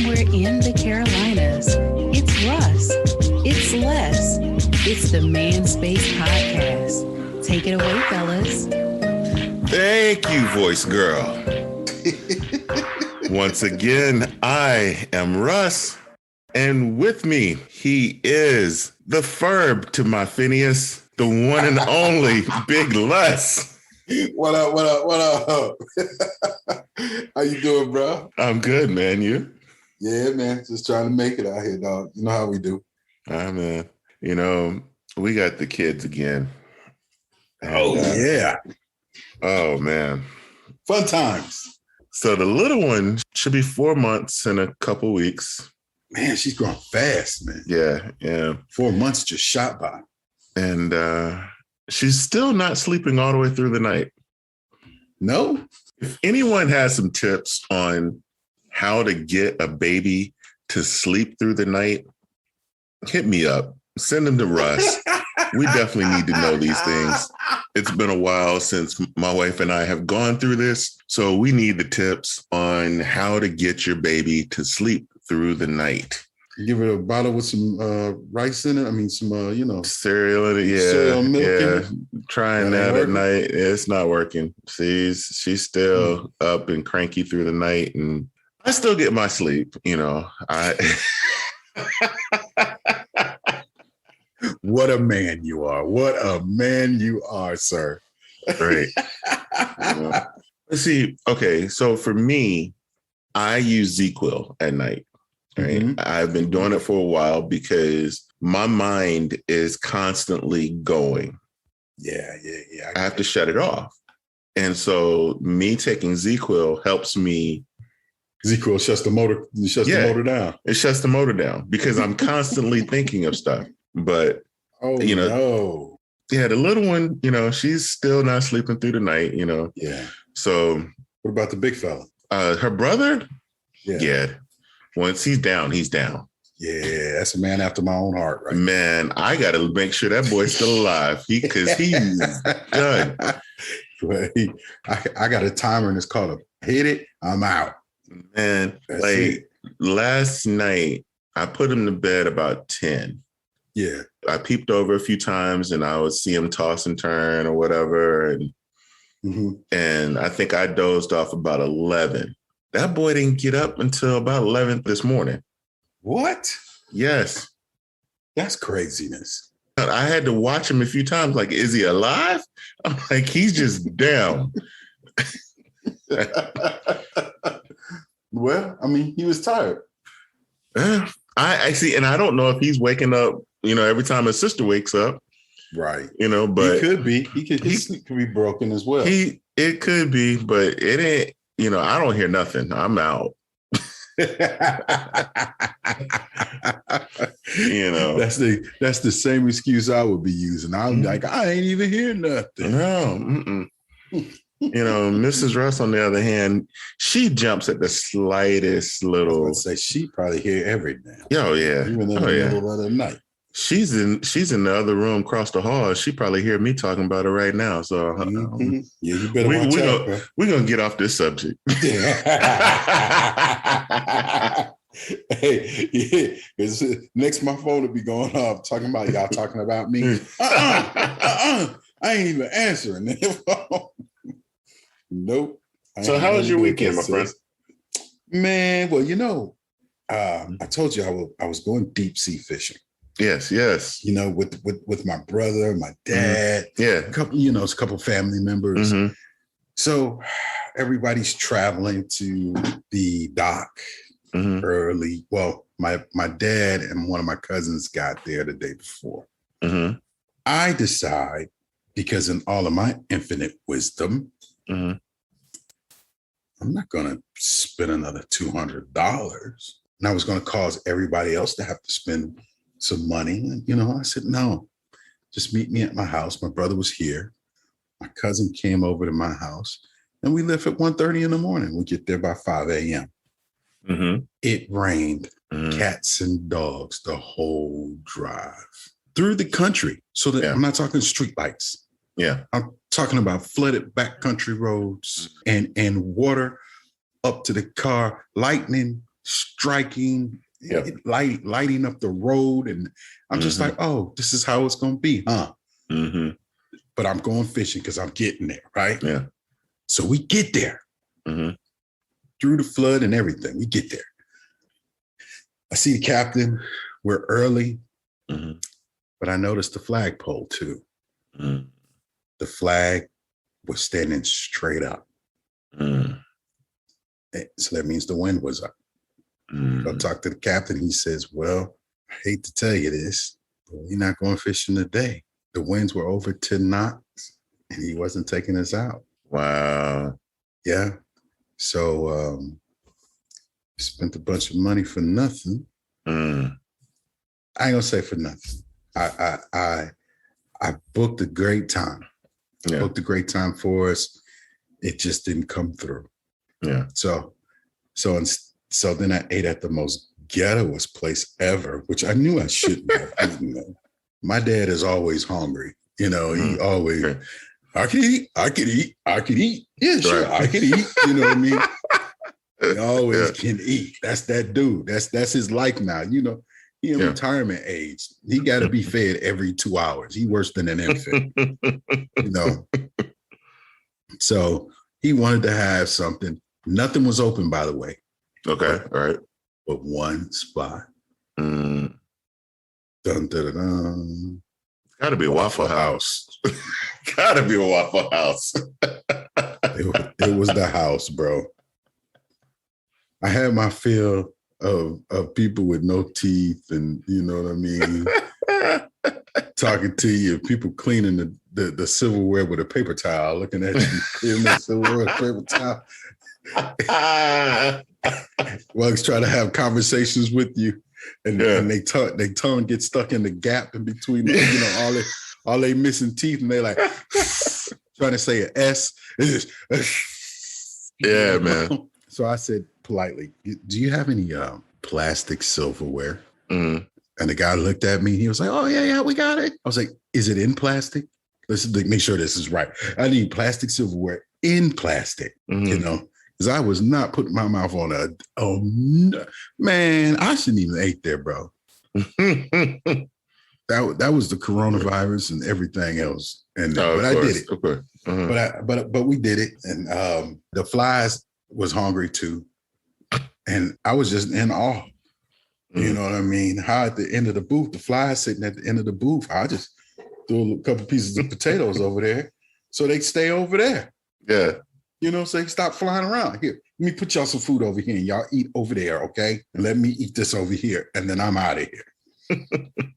somewhere in the Carolinas. It's Russ. It's Les. It's the Man Space Podcast. Take it away, fellas. Thank you, voice girl. Once again, I am Russ, and with me, he is the Ferb to my Phineas, the one and only Big Les. What up? How you doing, bro? I'm good, man. You? Yeah, man. Just trying to make it out here, dog. You know how we do. Man. You know, we got the kids again. Yeah. Oh, man. Fun times. So the little one should be 4 months in a couple weeks. Man, she's growing fast, man. Yeah. 4 months just shot by. And she's still not sleeping all the way through the night. No? If anyone has some tips on how to get a baby to sleep through the night, hit me up. Send them to Russ. We definitely need to know these things. It's been a while since my wife and I have gone through this. So we need the tips on how to get your baby to sleep through the night. Give her a bottle with some rice in it. I mean, some, cereal in it. Cereal milk in it. Trying that at night. It's not working. She's still up and cranky through the night. And I still get my sleep, What a man you are. What a man you are, sir. Great. Let's see. Okay. So for me, I use ZzzQuil at night. Right. Mm-hmm. I've been doing it for a while because my mind is constantly going. Yeah. I have to shut it off. And so me taking ZzzQuil helps me. ZzzQuil shuts the motor down. It shuts the motor down because I'm constantly thinking of stuff. But, no. Yeah, the little one, she's still not sleeping through the night, Yeah. So. What about the big fella? Her brother? Yeah. Once he's down, he's down. Yeah, that's a man after my own heart, right? Man, I got to make sure that boy's still alive because he's done. Well, I got a timer and it's called a hit it, I'm out. Man, last night, I put him to bed about 10. Yeah. I peeped over a few times and I would see him toss and turn or whatever. And I think I dozed off about 11. That boy didn't get up until about 11 this morning. What? Yes. That's craziness. I had to watch him a few times. Like, is he alive? I'm like, he's just down. Well, I mean, he was tired. I see. And I don't know if he's waking up, every time his sister wakes up. Right. But he could be. His sleep could be broken as well. It could be, but it ain't. I don't hear nothing. I'm out. That's the same excuse I would be using. I'm like, I ain't even hear nothing. No. Mrs. Russ, on the other hand, she jumps at the slightest little. I would say she probably hear everything. Oh yeah, even in the middle of the night. She's in the other room across the hall. She probably hear me talking about it right now. So yeah, you better watch out, bro. We're gonna get off this subject. Hey, next my phone will be going off talking about y'all talking about me. I ain't even answering that phone. Nope. So how was your weekend, my friend? Man, well, I told you I was going deep sea fishing. Yes. With my brother, my dad, a couple family members. Mm-hmm. So everybody's traveling to the dock early. Well, my dad and one of my cousins got there the day before. Mm-hmm. I decide, because in all of my infinite wisdom, I'm not going to spend another $200. And I was going to cause everybody else to have to spend some money. And, I said, no, just meet me at my house. My brother was here. My cousin came over to my house and we left at 1:30 in the morning. We get there by 5 a.m. Mm-hmm. It rained cats and dogs the whole drive through the country. So that I'm not talking street lights. Yeah. I'm talking about flooded backcountry roads and water up to the car, lightning striking, lighting up the road. And I'm just like, oh, this is how it's going to be, huh? Mm-hmm. But I'm going fishing because I'm getting there, right? Yeah. So we get there Mm-hmm. through the flood and everything. We get there. I see the captain. We're early, but I noticed the flagpole too. Mm-hmm. The flag was standing straight up. Mm-hmm. So that means the wind was up. Mm-hmm. So I talked to the captain. He says, well, I hate to tell you this, but we're not going fishing today. The winds were over 10 knots and he wasn't taking us out. Wow. Yeah. So spent a bunch of money for nothing. Mm. I ain't gonna say for nothing. I booked a great time. Yeah. Booked a great time for us. It just didn't come through. Yeah. So then I ate at the most ghettoest place ever, which I knew I shouldn't have eaten. My dad is always hungry. You know, he always, Okay. I could eat. Yeah, sure, Right. I could eat. You know what I mean? He always can eat. That's that dude. That's his life now. You know, he in retirement age. He got to be fed every 2 hours. He worse than an infant. You know. So he wanted to have something. Nothing was open, by the way. Okay. All right. But one spot. Mm. Dun, dun, dun, dun. Gotta be a Waffle House. Gotta be a Waffle House. It was the house, bro. I had my fill of people with no teeth, and you know what I mean, talking to you, people cleaning the silverware with a paper towel, looking at you cleaning the silverware with a paper towel. Wugs try to have conversations with you, and they tongue gets stuck in the gap in between, you know, all they missing teeth, and they like trying to say an S. Yeah, man. So I said politely, "Do you have any plastic silverware?" Mm. And the guy looked at me. He was like, "Oh yeah, we got it." I was like, "Is it in plastic? Let's make sure this is right. I need plastic silverware in plastic." You know. Because I was not putting my mouth on man, I shouldn't even ate there, bro. That was the coronavirus and everything else. And but I did it. Okay. But we did it. And the flies was hungry too. And I was just in awe. You know what I mean? How at the end of the booth, the flies sitting at the end of the booth, I just threw a couple pieces of potatoes over there so they stay over there. Yeah. You know, say stop flying around. Here, let me put y'all some food over here and y'all eat over there, okay? And let me eat this over here, and then I'm out of here.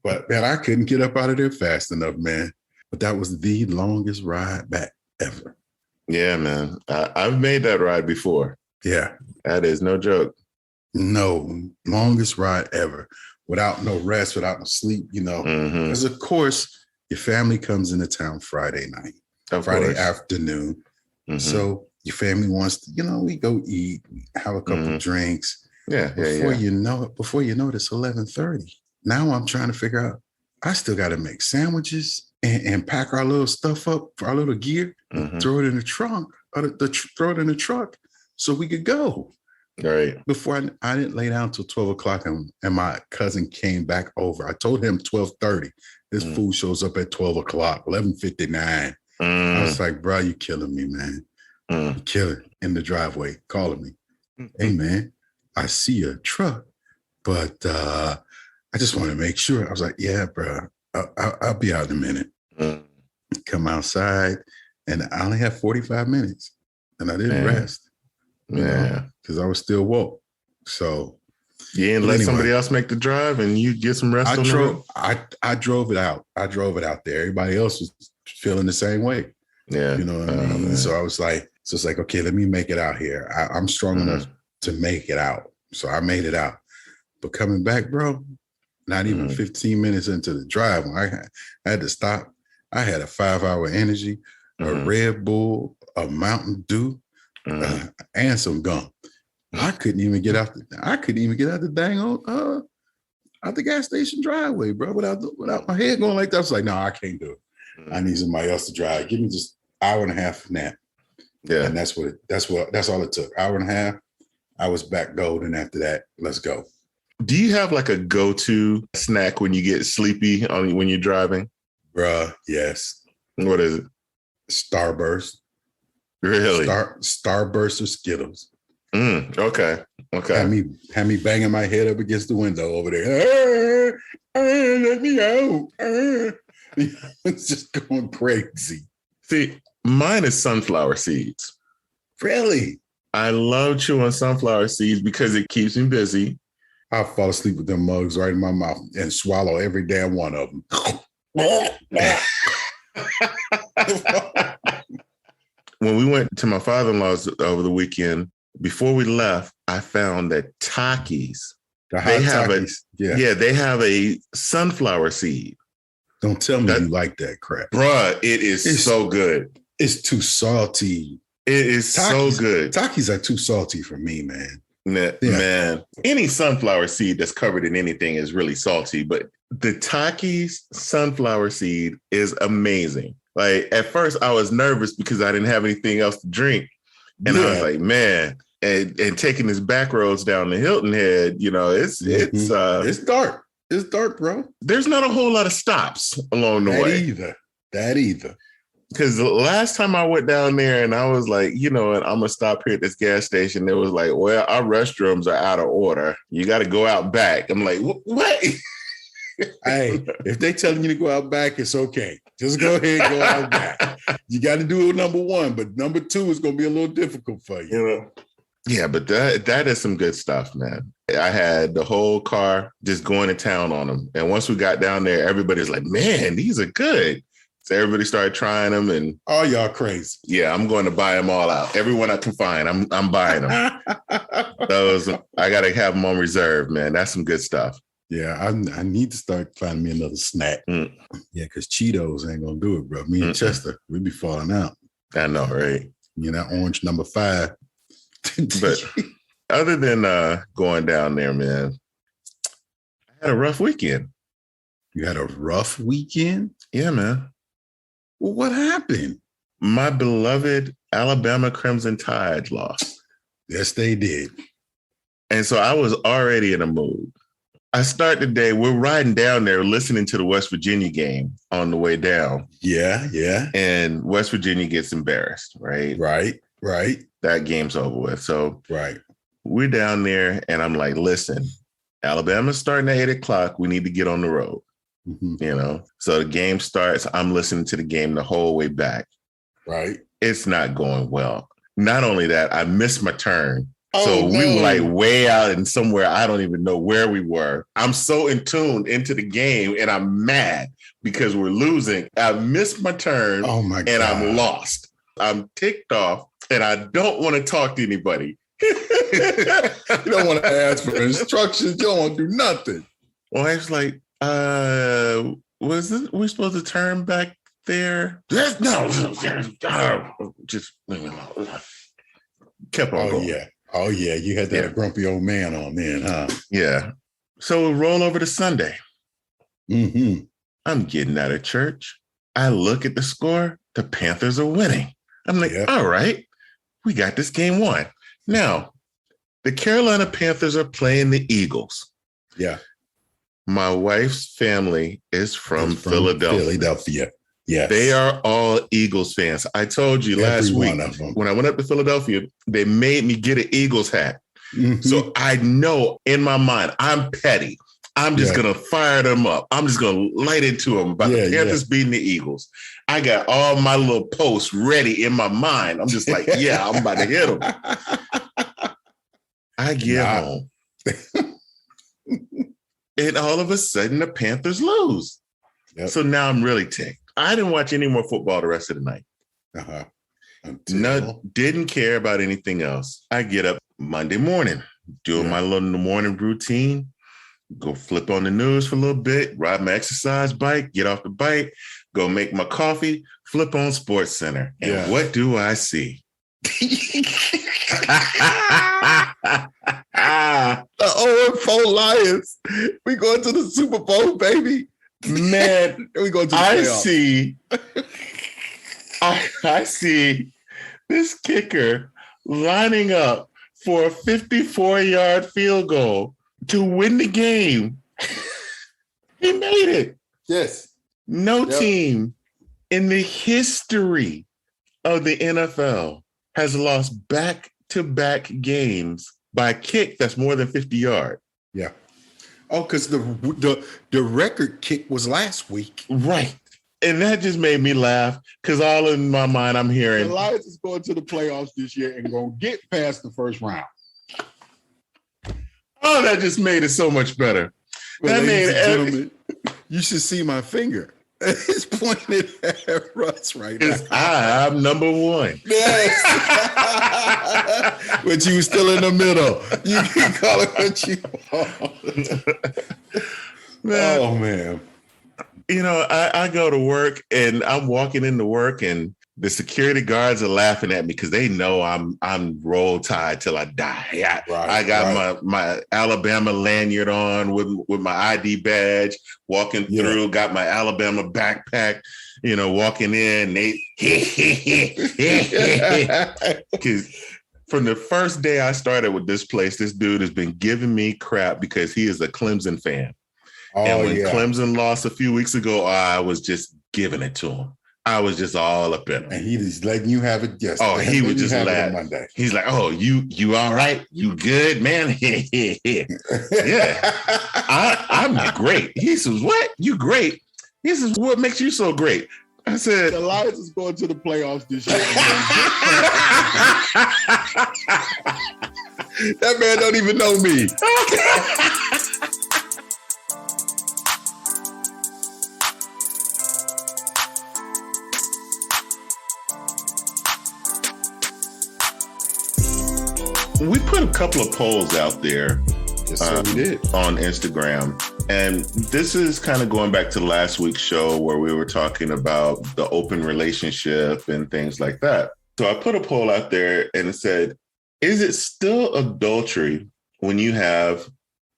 But man, I couldn't get up out of there fast enough, man. But that was the longest ride back ever. Yeah, man. I've made that ride before. Yeah. That is no joke. No, longest ride ever. Without no rest, without no sleep, you know. Because of course, your family comes into town Friday night, Friday afternoon. So your family wants to, you know, we go eat, have a couple drinks. Before you know it, it's 11:30. Now I'm trying to figure out, I still got to make sandwiches and pack our little stuff up for our little gear, throw it in the trunk, throw it in the truck so we could go. Right. Before I didn't lay down till 12 o'clock and my cousin came back over. I told him 12:30. This food shows up at 12 o'clock, 11:59. I was like, bro, you killing me, man. You're killing in the driveway, calling me. Hey, man, I see a truck, but I just want to make sure. I was like, yeah, bro, I'll be out in a minute. Come outside, and I only have 45 minutes, and I didn't rest. Yeah, because I was still woke. So you didn't let somebody else make the drive, and you get some rest on the road? I drove it out. I drove it out there. Everybody else was feeling the same way. Yeah. You know what I mean? Man. So I was like, okay, let me make it out here. I'm strong enough to make it out. So I made it out. But coming back, bro, not even 15 minutes into the drive, when I had to stop. I had a 5-hour energy, a Red Bull, a Mountain Dew, and some gum. I couldn't even get out the dang old out the gas station driveway, bro, without my head going like that. I was like, no, I can't do it. I need somebody else to drive. Give me just hour and a half nap. Yeah. And that's all it took. Hour and a half. I was back golden after that. Let's go. Do you have like a go-to snack when you get sleepy when you're driving? Bruh, yes. What is it? Starburst. Really? Starburst or Skittles. Okay. Had me banging my head up against the window over there. Let me out. It's just going crazy. See, mine is sunflower seeds. Really? I love chewing sunflower seeds because it keeps me busy. I'll fall asleep with them mugs right in my mouth and swallow every damn one of them. When we went to my father-in-law's over the weekend, before we left, I found that Takis, they have a sunflower seed. Don't tell me you like that crap. Bruh, it's so good. It's too salty. It is so good. Takis are too salty for me, man. Man, any sunflower seed that's covered in anything is really salty, but the Takis sunflower seed is amazing. Like at first I was nervous because I didn't have anything else to drink. And I was like, man, and taking this back roads down the Hilton Head, it's dark. It's dark, bro. There's not a whole lot of stops along the way. That either. Because the last time I went down there and I was like, I'm going to stop here at this gas station. It was like, well, our restrooms are out of order. You got to go out back. I'm like, what? Hey, if they telling you to go out back, it's okay. Just go ahead and go out back. You got to do number one, but number two is going to be a little difficult for you. Yeah, but that is some good stuff, man. I had the whole car just going to town on them. And once we got down there, everybody's like, man, these are good. So everybody started trying them, and y'all crazy. Yeah, I'm going to buy them all out. Everyone I can find, I'm buying them. Those I got to have them on reserve, man. That's some good stuff. Yeah, I need to start finding me another snack. Yeah, because Cheetos ain't gonna do it, bro. Me and Chester, we be falling out. I know, right? That orange number 5. But other than going down there, man, I had a rough weekend. You had a rough weekend? Yeah, man. Well, what happened? My beloved Alabama Crimson Tide lost. Yes, they did. And so I was already in a mood. I start the day, we're riding down there listening to the West Virginia game on the way down. Yeah. And West Virginia gets embarrassed, right? Right. That game's over with. So right. We're down there and I'm like, listen, Alabama's starting at 8:00. We need to get on the road. So the game starts. I'm listening to the game the whole way back. Right. It's not going well. Not only that, I missed my turn. So we were like way out in somewhere. I don't even know where we were. I'm so in tune into the game and I'm mad because we're losing. I missed my turn. Oh my God. And I'm lost. I'm ticked off and I don't want to talk to anybody. You don't want to ask for instructions. You don't want to do nothing. Well, I was like, we're supposed to turn back there? No, just kept on going. Oh yeah, you had that grumpy old man on then, huh? Yeah. So we roll over to Sunday. I'm getting out of church. I look at the score. The Panthers are winning. I'm like, all right, we got this game won. Now, the Carolina Panthers are playing the Eagles. Yeah. My wife's family is from Philadelphia. Yes. They are all Eagles fans. I told you last week when I went up to Philadelphia, they made me get an Eagles hat. So I know in my mind, I'm petty. I'm just going to fire them up. I'm just going to light into them about the Panthers beating the Eagles. I got all my little posts ready in my mind. I'm just like, I'm about to hit them. I get home. And all of a sudden, the Panthers lose. So now I'm really ticked. I didn't watch any more football the rest of the night. Didn't care about anything else. I get up Monday morning, doing my little morning routine, go flip on the news for a little bit, ride my exercise bike, get off the bike, go make my coffee, flip on Sports Center. And what do I see? The 0-4 Lions. We going to the Super Bowl, baby. Man, we going to the playoffs. I see this kicker lining up for a 54-yard field goal to win the game. He made it. Yes. No team in the history of the NFL has lost back-to-back games by a kick that's more than 50 yards. Yeah. Oh, because the record kick was last week. Right. And that just made me laugh because all in my mind I'm hearing the Lions is going to the playoffs this year and going to get past the first round. Oh, that just made it so much better. Well, that made gentlemen, you should see my finger. It's pointed at Russ right now. I'm number one. Yes. But you were still in the middle. You can call it what you want. Oh, man. You know, I go to work and I'm walking into work and the security guards are laughing at me because they know I'm Roll Tide till I die. I got my Alabama lanyard on with my ID badge, walking through, got my Alabama backpack, you know, walking in. Because from the first day I started with this place, this dude has been giving me crap because he is a Clemson fan. Oh, and when Clemson lost a few weeks ago, I was just giving it to him. I was just all up in him. And he was letting you have it yesterday. Oh, he was just laughing. Monday. He's like, oh, you all right? You good, man? Yeah. I'm great. He says, what? You great? He says, what makes you so great? I said, the Lions is going to the playoffs this year. That man don't even know me. We put a couple of polls out there we did. On Instagram. And this is kind of going back to last week's show where we were talking about the open relationship and things like that. So I put a poll out there and it said, is it still adultery when you have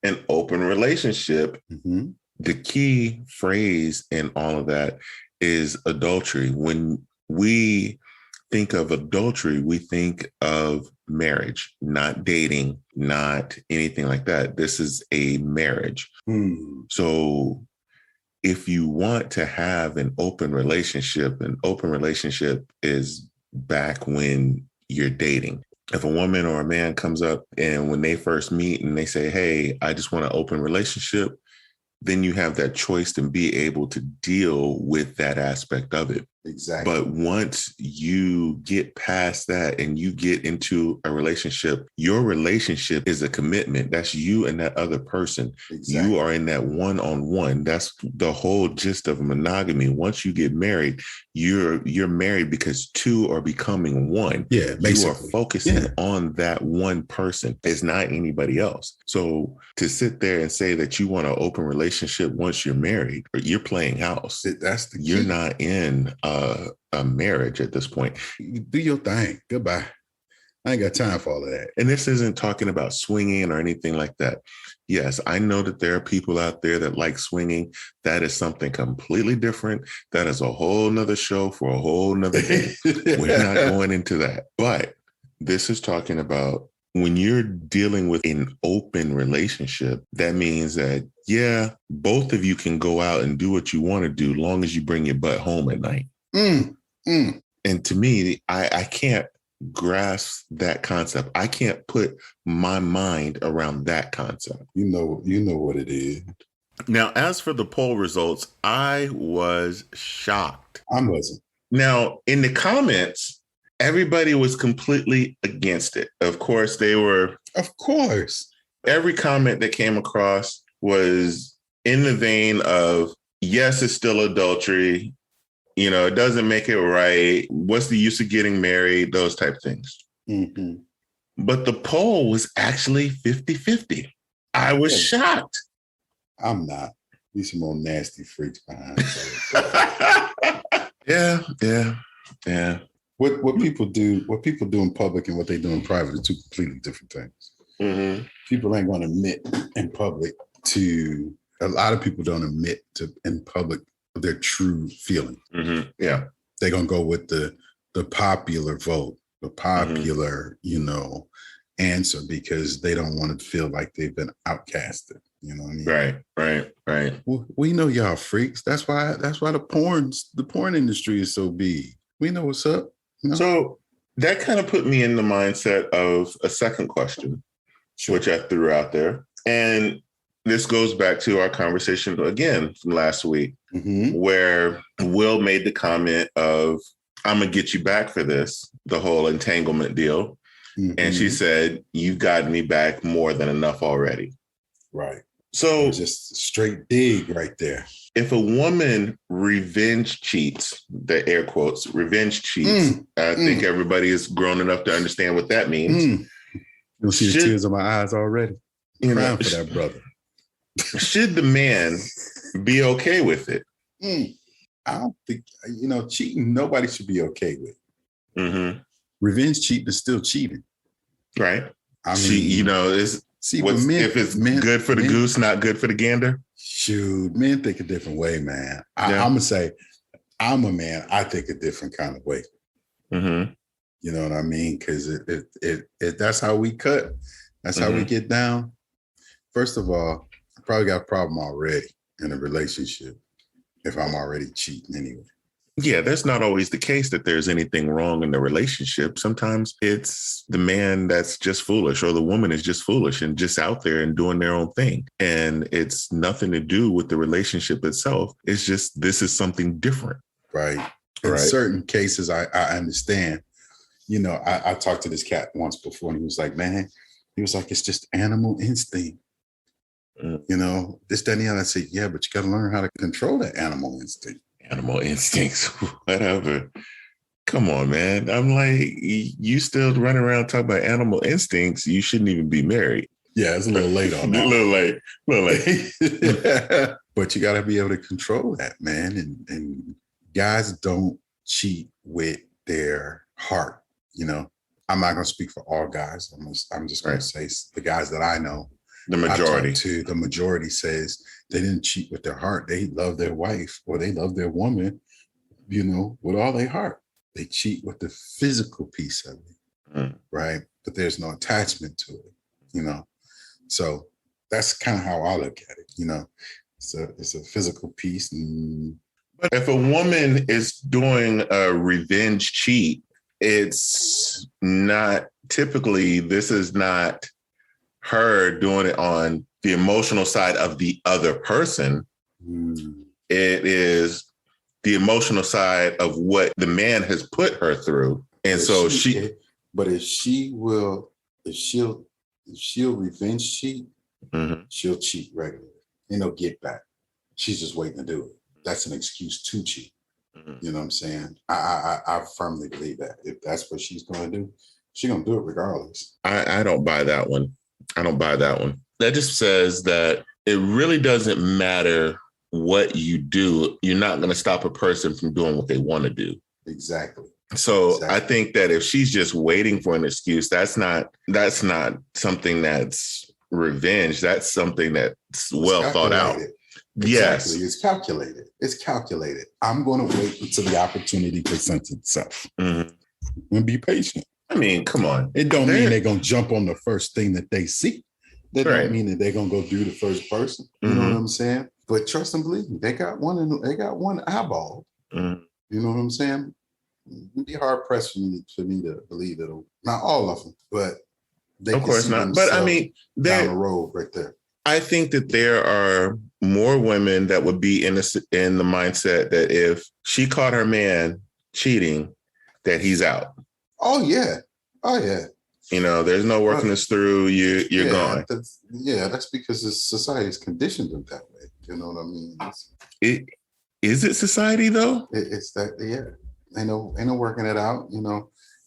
an open relationship? Mm-hmm. The key phrase in all of that is adultery. When we think of adultery, we think of marriage, not dating, not anything like that. This is a marriage. So if you want to have an open relationship is back when you're dating. If a woman or a man comes up and when they first meet and they say, hey, I just want an open relationship, then you have that choice to be able to deal with that aspect of it. Exactly. But once you get past that and you get into a relationship, your relationship is a commitment. That's you and that other person. Exactly. You are in that one-on-one. That's the whole gist of monogamy. Once you get married, you're married because two are becoming one. Yeah, basically. You are focusing on that one person. It's not anybody else. So to sit there and say that you want an open relationship once you're married, you're playing house. That's the key. You're not in a marriage at this point. Do your thing. Goodbye. I ain't got time for all of that. And this isn't talking about swinging or anything like that. Yes, I know that there are people out there that like swinging. That is something completely different. That is a whole nother show for a whole nother day. We're not going into that. But this is talking about when you're dealing with an open relationship, that means that, yeah, both of you can go out and do what you want to do, long as you bring your butt home at night. And to me, I can't grasp that concept. I can't put my mind around that concept. You know what it is. Now, as for the poll results, I was shocked. I wasn't. Now, in the comments, everybody was completely against it. Of course, they were. Of course. Every comment that came across was in the vein of, yes, it's still adultery. You know, it doesn't make it right. What's the use of getting married? Those type of things. Mm-hmm. But the poll was actually 50-50. I was shocked. I'm not. These some more nasty freaks behind. Yeah. What people do in public and what they do in private are two completely different things. Mm-hmm. People ain't going to admit in public to. A lot of people don't admit to in public their true feeling. Mm-hmm. Yeah, they're gonna go with the popular vote, the popular, answer because they don't want to feel like they've been outcasted. You know what I mean? Right. We know y'all freaks. That's why the porn industry is so big. We know what's up. You know? So that kind of put me in the mindset of a second question, which I threw out there. And this goes back to our conversation again from last week, where Will made the comment of, I'm going to get you back for this, the whole entanglement deal. And she said, you've gotten me back more than enough already. Right. So just straight dig right there. If a woman revenge cheats, the air quotes, revenge cheats, I think everybody is grown enough to understand what that means. You'll see the tears in my eyes already. I'm crying for that brother. Should the man be okay with it? I don't think, cheating, nobody should be okay with. Revenge cheating is still cheating. Right. I mean, if it's good for the goose, not good for the gander? Shoot, men think a different way, man. I'm going to say, I'm a man, I think a different kind of way. You know what I mean? Because that's how we cut. That's how we get down. First of all, I probably got a problem already in a relationship if I'm already cheating anyway. Yeah, that's not always the case that there's anything wrong in the relationship. Sometimes it's the man that's just foolish or the woman is just foolish and just out there and doing their own thing. And it's nothing to do with the relationship itself. It's just, this is something different. Right. In certain cases, I understand. I talked to this cat once before and he was like, it's just animal instinct. This, that, and the other. I said, yeah, but you got to learn how to control that animal instinct. Animal instincts, whatever. Come on, man. I'm like, you still running around talking about animal instincts. You shouldn't even be married. Yeah, it's a little late on that. A little late. But you got to be able to control that, man. And guys don't cheat with their heart. I'm not going to speak for all guys. I'm just going to say the guys that I know. The majority says they didn't cheat with their heart. They love their wife or they love their woman, with all their heart. They cheat with the physical piece of it, right? But there's no attachment to it, So that's kind of how I look at it, It's a physical piece. But if a woman is doing a revenge cheat, it's not typically, this is not her doing it on the emotional side of the other person. It is the emotional side of what the man has put her through. And so if she'll revenge cheat, she'll cheat regularly. No get back. She's just waiting to do it. That's an excuse to cheat. You know what I'm saying? I firmly believe that if that's what she's going to do, she's going to do it regardless. I don't buy that one. That just says that it really doesn't matter what you do. You're not going to stop a person from doing what they want to do. Exactly. So I think that if she's just waiting for an excuse, that's not something that's revenge. That's something that's well thought out. Exactly. Yes. It's calculated. I'm going to wait until the opportunity presents itself. And be patient. I mean, come on. It don't mean they're going to jump on the first thing that they see. That don't mean that they're going to go do the first person. You know what I'm saying? But trust and believe me, they got one eyeball. You know what I'm saying? It'd be hard pressed for me to believe that. Not all of them, but they of course not. But I mean, down the road right there. I think that there are more women that would be in the mindset that if she caught her man cheating, that he's out. Oh yeah. There's no working this through. You're gone. That's because society is conditioned them that way. You know what I mean? Is it society though? It's that. Yeah. Ain't no working it out. I'm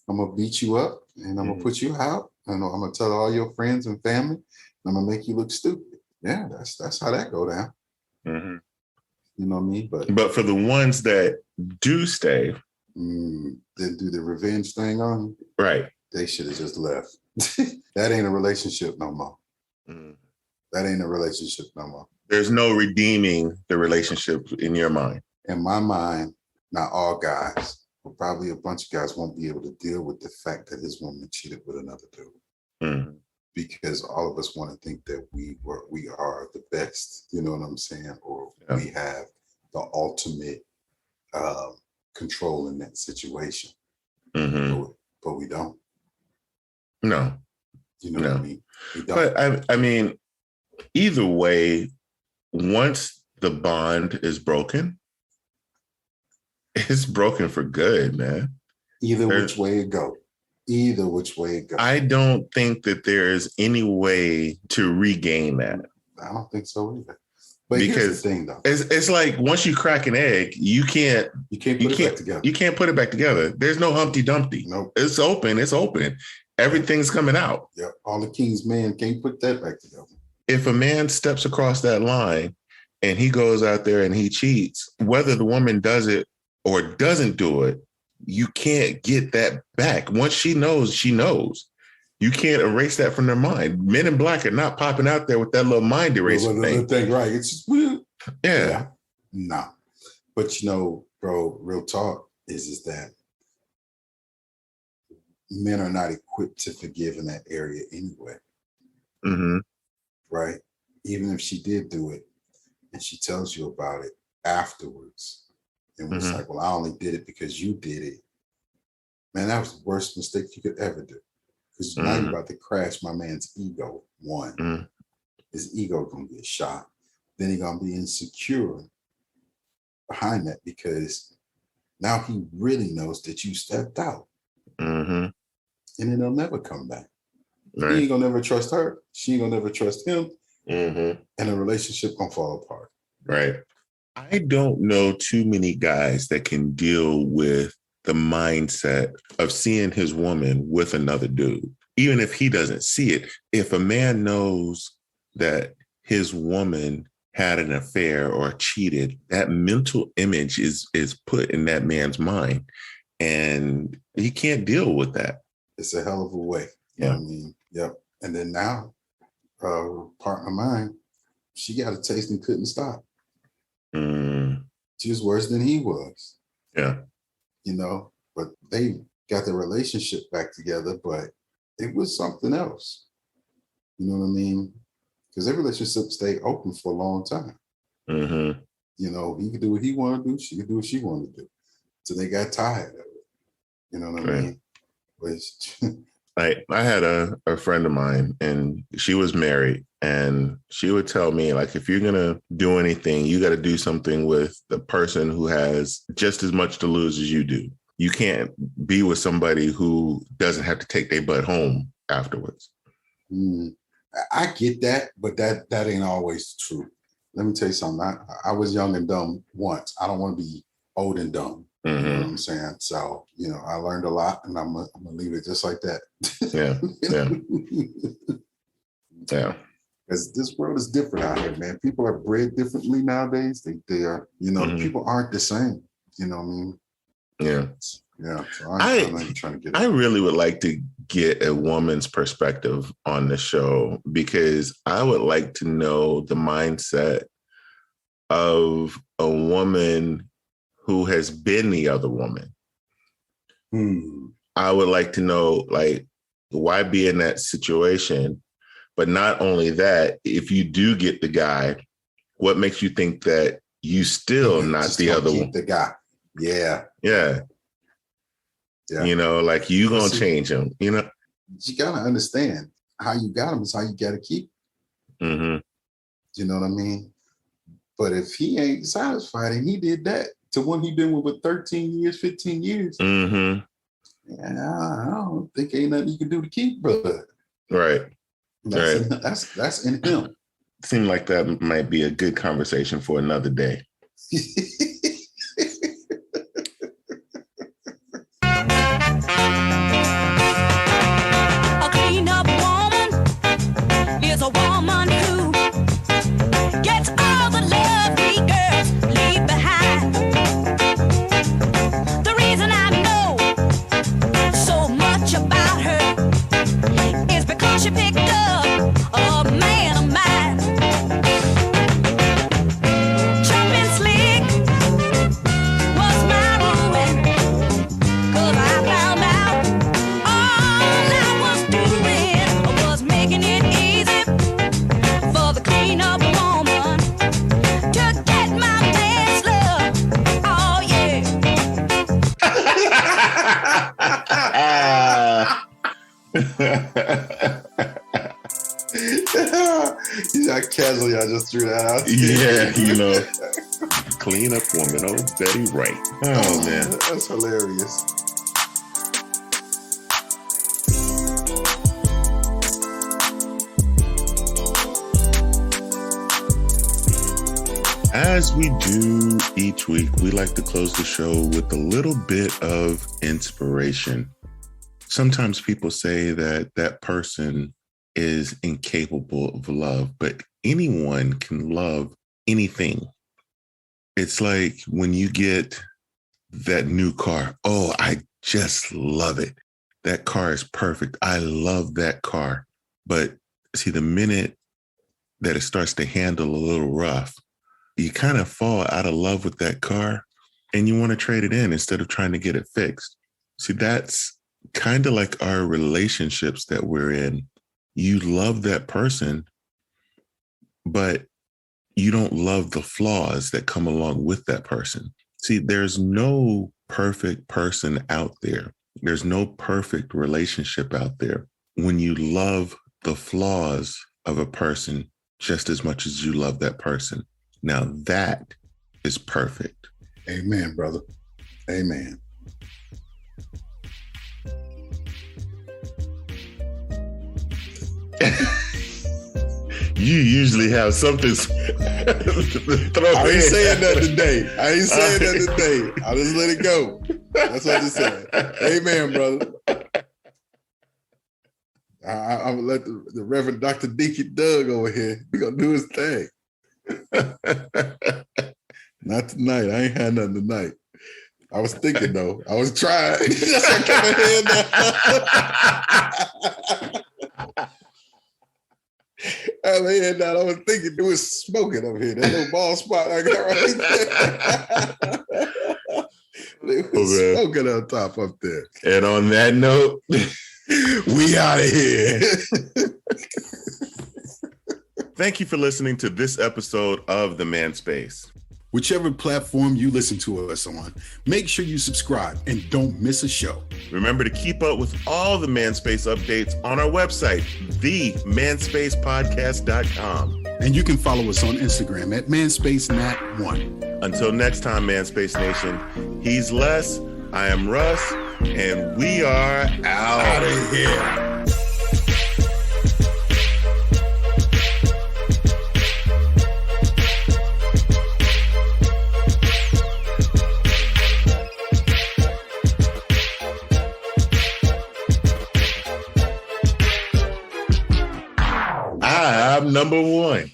gonna beat you up and I'm gonna put you out. I'm gonna tell all your friends and family. And I'm gonna make you look stupid. Yeah, that's how that go down. You know what I mean? But for the ones that do stay, then do the revenge thing on you. Right. They should have just left. That ain't a relationship no more. That ain't a relationship no more. There's no redeeming the relationship in your mind. In my mind, not all guys, but probably a bunch of guys won't be able to deal with the fact that his woman cheated with another dude. Mm. because all of us want to think that we are the best, you know what I'm saying? Or we have the ultimate control in that situation. Mm-hmm. But we don't. No. You know what I mean? We don't. But I mean, either way, once the bond is broken, it's broken for good, man. Either which way it go. I don't think that there is any way to regain that. I don't think so either. But because here's the thing, though. It's like once you crack an egg, you can't put it back together. You can't put it back together. There's no Humpty Dumpty. Nope. It's open. Everything's coming out. Yeah. All the king's men can't put that back together. If a man steps across that line and he goes out there and he cheats, whether the woman does it or doesn't do it, you can't get that back. Once she knows, she knows. You can't erase that from their mind. Men in Black are not popping out there with that little mind eraser thing. Right. It's just, yeah. No. But bro, real talk is that men are not equipped to forgive in that area anyway. Mm-hmm. Right? Even if she did do it and she tells you about it afterwards and was like, well, I only did it because you did it. Man, that was the worst mistake you could ever do. Because now you're about to crash my man's ego. One, his ego gonna get shot. Then he's gonna be insecure behind that because now he really knows that you stepped out. Mm-hmm. And then they'll never come back. Right. He ain't gonna never trust her. She ain't gonna never trust him. Mm-hmm. And the relationship gonna fall apart. Right. I don't know too many guys that can deal with the mindset of seeing his woman with another dude. Even if he doesn't see it, if a man knows that his woman had an affair or cheated, that mental image is put in that man's mind. And he can't deal with that. It's a hell of a way. You know what I mean? Yep. And then now, partner of mine, she got a taste and couldn't stop. She was worse than he was. Yeah. But they got their relationship back together, but it was something else. You know what I mean? Because their relationship stayed open for a long time. Mm-hmm. He could do what he wanted to do. She could do what she wanted to do. So they got tired of it. You know what I mean? I had a friend of mine and she was married and she would tell me, like, if you're going to do anything, you got to do something with the person who has just as much to lose as you do. You can't be with somebody who doesn't have to take their butt home afterwards. I get that, but that ain't always true. Let me tell you something. I was young and dumb once. I don't want to be old and dumb. You know what I'm saying? So, I learned a lot and I'm going to leave it just like that. Yeah. Because this world is different out here, man. People are bred differently nowadays. They are, people aren't the same. You know what I mean? Yeah. Yeah. So I'm trying to get it. I really would like to get a woman's perspective on the show because I would like to know the mindset of a woman who has been the other woman. I would like to know, like, why be in that situation? But not only that, if you do get the guy, what makes you think that you still not the other one? The guy. Yeah. Yeah. Like you gonna change him, You gotta understand how you got him is how you gotta keep him. Mm-hmm. You know what I mean? But if he ain't satisfied and he did that to one he been with 13 years, 15 years, I don't think ain't nothing you can do to keep, brother. Right. That's in him. Seemed like that might be a good conversation for another day. A clean-up woman is a woman who gets all the love we girls leave behind. The reason I know so much about her is because she picked up a man of mine. Jumping slick Casually, I just threw that out. Yeah, you know. Clean up woman, oh Betty Wright. Oh man, that's hilarious. As we do each week, we like to close the show with a little bit of inspiration. Sometimes people say that that person is incapable of love, but anyone can love anything. It's like when you get that new car. Oh, I just love it. That car is perfect. I love that car. But see, the minute that it starts to handle a little rough, you kind of fall out of love with that car and you want to trade it in instead of trying to get it fixed. See, that's kind of like our relationships that we're in. You love that person, but you don't love the flaws that come along with that person. See, there's no perfect person out there. There's no perfect relationship out there. When you love the flaws of a person just as much as you love that person, now that is perfect. Amen, brother. Amen. You usually have something to throw I ain't in. saying that today. I ain't saying that today. I just let it go. That's what I just said. Amen, brother. I'm gonna let the Reverend Dr. Deacon Doug over here. He gonna do his thing. Not tonight. I ain't had nothing tonight. I was thinking though. I was trying. I kept my head down. I was thinking it was smoking up here. That little bald spot I got right there. It was smoking on top up there. And on that note, we out of here. Thank you for listening to this episode of The Man Space. Whichever platform you listen to us on, make sure you subscribe and don't miss a show. Remember to keep up with all the Man Space updates on our website, themanspacepodcast.com. And you can follow us on Instagram at manspacenat1. Until next time, Man Space Nation, he's Les, I am Russ, and we are out of here. I'm number one.